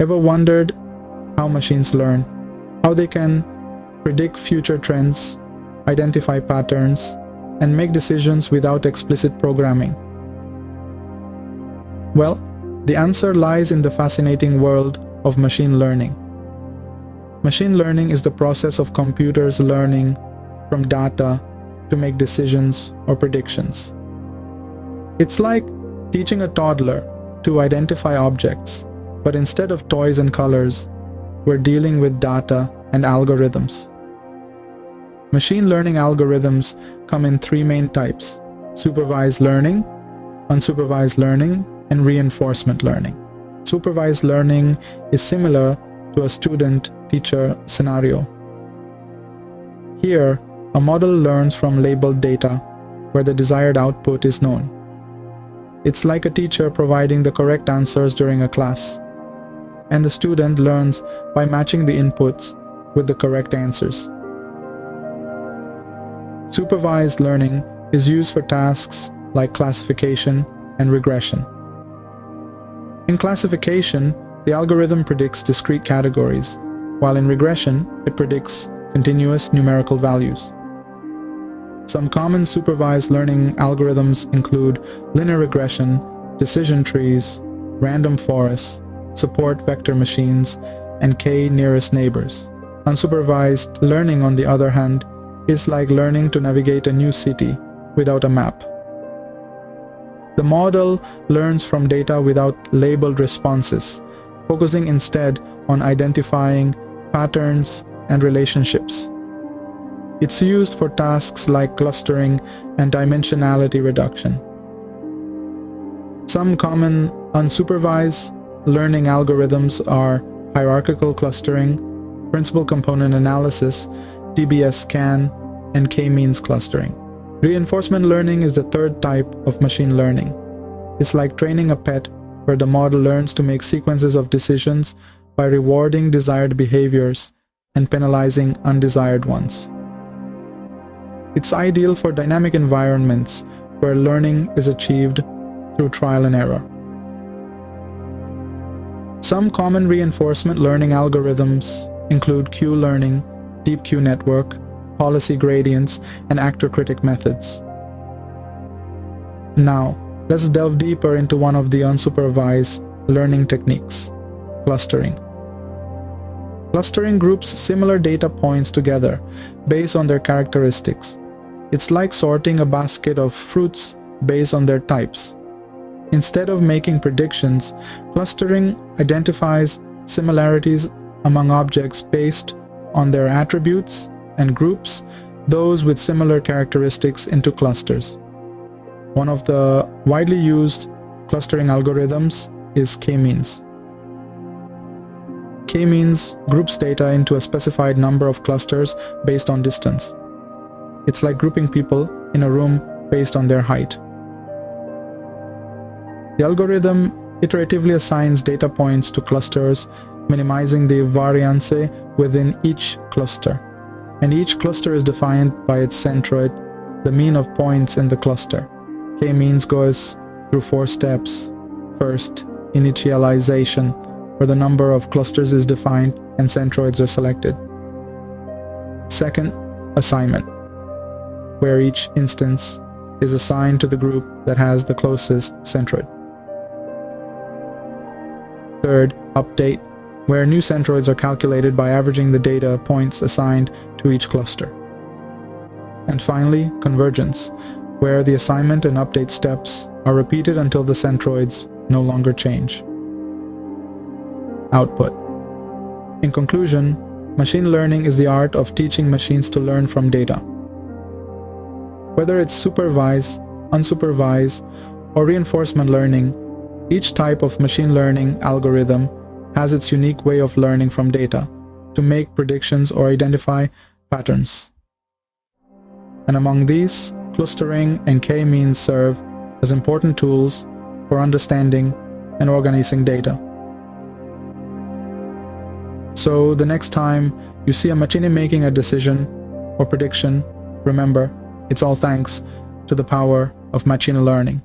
Ever wondered how machines learn? How they can predict future trends, identify patterns, and make decisions without explicit programming? Well, the answer lies in the fascinating world of machine learning. Machine learning is the process of computers learning from data to make decisions or predictions. It's like teaching a toddler to identify objects, but instead of toys and colors, we're dealing with data and algorithms. Machine learning algorithms come in three main types: supervised learning, unsupervised learning, and reinforcement learning. Supervised learning is similar to a student-teacher scenario. Here, a model learns from labeled data where the desired output is known. It's like a teacher providing the correct answers during a class, and the student learns by matching the inputs with the correct answers. Supervised learning is used for tasks like classification and regression. In classification, the algorithm predicts discrete categories, while in regression, it predicts continuous numerical values. Some common supervised learning algorithms include linear regression, decision trees, random forests, support vector machines, and k-nearest neighbors. Unsupervised learning, on the other hand, is like learning to navigate a new city without a map. The model learns from data without labeled responses, focusing instead on identifying patterns and relationships. It's used for tasks like clustering and dimensionality reduction. Some common unsupervised learning algorithms are hierarchical clustering, principal component analysis, DBS-scan, and k-means clustering. Reinforcement learning is the third type of machine learning. It's like training a pet, where the model learns to make sequences of decisions by rewarding desired behaviors and penalizing undesired ones. It's ideal for dynamic environments where learning is achieved through trial and error. Some common reinforcement learning algorithms include Q-learning, deep Q network, policy gradients, and actor-critic methods. Now, let's delve deeper into one of the unsupervised learning techniques: clustering. Clustering groups similar data points together based on their characteristics. It's like sorting a basket of fruits based on their types. Instead of making predictions, clustering identifies similarities among objects based on their attributes and groups those with similar characteristics into clusters. One of the widely used clustering algorithms is k-means. K-means groups data into a specified number of clusters based on distance. It's like grouping people in a room based on their height. The algorithm iteratively assigns data points to clusters, minimizing the variance within each cluster. And each cluster is defined by its centroid, the mean of points in the cluster. K-means goes through 4 steps. First, initialization, where the number of clusters is defined and centroids are selected. Second, assignment, where each instance is assigned to the group that has the closest centroid. Third, update, where new centroids are calculated by averaging the data points assigned to each cluster. And finally, convergence, where the assignment and update steps are repeated until the centroids no longer change. Output. In conclusion, machine learning is the art of teaching machines to learn from data. Whether it's supervised, unsupervised, or reinforcement learning, each type of machine learning algorithm has its unique way of learning from data to make predictions or identify patterns. And among these, clustering and k-means serve as important tools for understanding and organizing data. So the next time you see a machine making a decision or prediction, remember, it's all thanks to the power of machine learning.